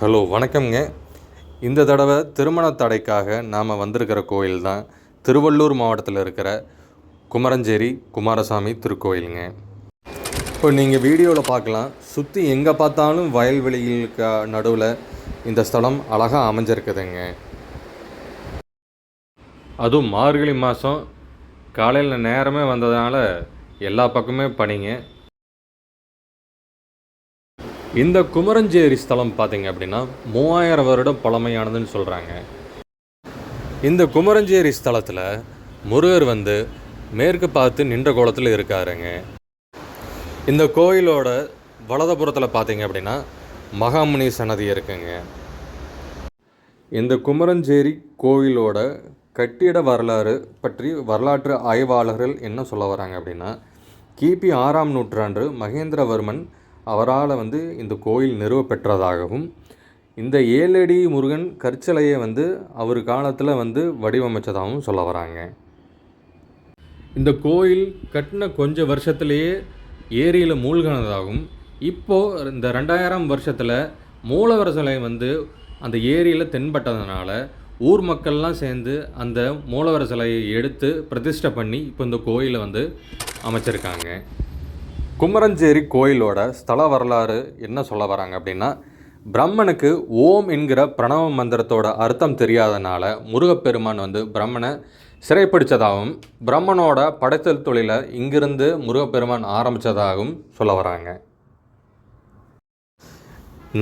Hello வணக்கம்ங்க. இந்த தடவை திருமண தடைக்காக நாம் வந்திருக்கிற கோயில் தான் திருவள்ளூர் மாவட்டத்தில் இருக்கிற குமரஞ்சேரி குமாரசாமி திருக்கோயிலுங்க. இப்போ நீங்கள் வீடியோவில் பார்க்கலாம், சுற்றி எங்கே பார்த்தாலும் வயல்வெளிகளுக்கு நடுவில் இந்த ஸ்தலம் அழகாக அமைஞ்சிருக்குதுங்க. அதுவும் மார்கழி மாதம் காலையில் நேரமே வந்ததுனால எல்லா பக்கமே பனிங்க. இந்த குமரஞ்சேரி ஸ்தலம் பார்த்திங்க அப்படின்னா 3000 வருடம் பழமையானதுன்னு சொல்கிறாங்க. இந்த குமரஞ்சேரி ஸ்தலத்தில் முருகர் மேற்கு பார்த்து நின்ற கோலத்தில் இருக்காருங்க. இந்த கோயிலோட வலதுபுறத்தில் பார்த்திங்க அப்படின்னா மகாமுனி சன்னதி இருக்குங்க. இந்த குமரஞ்சேரி கோயிலோட கட்டிட வரலாறு பற்றி வரலாற்று ஆய்வாளர்கள் என்ன சொல்ல வராங்க அப்படின்னா, கிபி 6ஆம் நூற்றாண்டு மகேந்திரவர்மன் அவரால் இந்த கோயில் நிறுவ பெற்றதாகவும், இந்த 7 அடி முருகன் கற்சிலையை அவர் காலத்தில் வடிவமைச்சதாகவும் சொல்ல வராங்க. இந்த கோயில் கட்டின கொஞ்சம் வருஷத்துலேயே ஏரியில் மூழ்கினதாகவும், இப்போது இந்த 2000 வருஷத்தில் மூலவர் சிலை அந்த ஏரியில் தென்பட்டதுனால ஊர் மக்கள்லாம் சேர்ந்து அந்த மூலவர் சிலையை எடுத்து பிரதிஷ்டை பண்ணி இப்போ இந்த கோயிலை அமைச்சிருக்காங்க. குமரஞ்சேரி கோயிலோட ஸ்தல வரலாறு என்ன சொல்ல வராங்க அப்படின்னா, பிரம்மனுக்கு ஓம் என்கிற பிரணவ மந்திரத்தோட அர்த்தம் தெரியாதனால முருகப்பெருமான் பிரம்மனை சிறைப்பிடித்ததாகவும், பிரம்மனோட படைத்தல் தொழிலை இங்கிருந்து முருகப்பெருமான் ஆரம்பித்ததாகவும் சொல்ல வராங்க.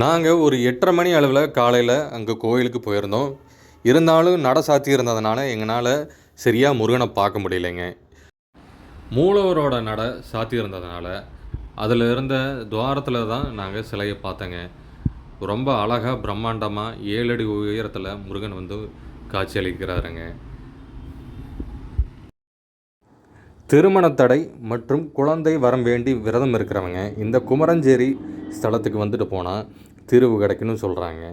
நாங்கள் ஒரு 8:30 மணி அளவில் காலையில் அங்கே கோயிலுக்கு போயிருந்தோம். இருந்தாலும் நட சாத்தி இருந்ததுனால எங்களால் சரியாக முருகனை பார்க்க முடியலைங்க. மூலவரோட நட சாத்தி இருந்ததுனால அதில் இருந்த துவாரத்தில் தான் நாங்கள் சிலையை பார்த்தோங்க. ரொம்ப அழகாக பிரம்மாண்டமாக 7 அடி உயரத்தில் முருகன் காட்சி அளிக்கிறாருங்க. திருமணத்தடை மற்றும் குழந்தை வரம் வேண்டி விரதம் இருக்கிறவங்க இந்த குமரஞ்சேரி ஸ்தலத்துக்கு போனால் தீர்வு கிடைக்குன்னு சொல்கிறாங்க.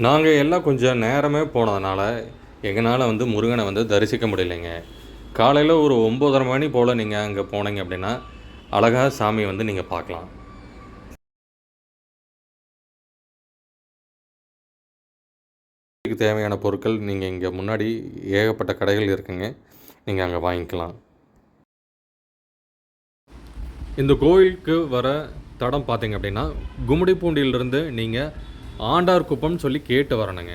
நாங்கள் எல்லாம் கொஞ்சம் நேரமே போனதுனால எங்களால் முருகனை தரிசிக்க முடியலைங்க. காலையில் ஒரு 9:30 மணி போல் நீங்கள் அங்கே போனீங்க அப்படின்னா அழகாக சாமி நீங்கள் பார்க்கலாம். இதுக்கு தேவையான பொருட்கள் நீங்கள் இங்கே முன்னாடி ஏகப்பட்ட கடைகள் இருக்குங்க, நீங்கள் அங்கே வாங்கிக்கலாம். இந்த கோயிலுக்கு வர தடம் பார்த்தீங்க அப்படின்னா கும்மிடிப்பூண்டியிலிருந்து நீங்கள் ஆண்டார்குப்பம்னு சொல்லி கேட்டு வரணுங்க.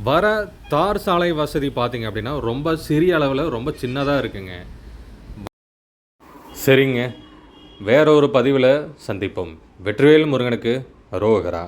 வர தார் சாலை வசதி பார்த்திங்க அப்படின்னா ரொம்ப சிறிய அளவில் ரொம்ப சின்னதாக இருக்குங்க. சரிங்க, வேற ஒரு பதிவில் சந்திப்போம். வெற்றிவேல் முருகனுக்கு அரோகரா.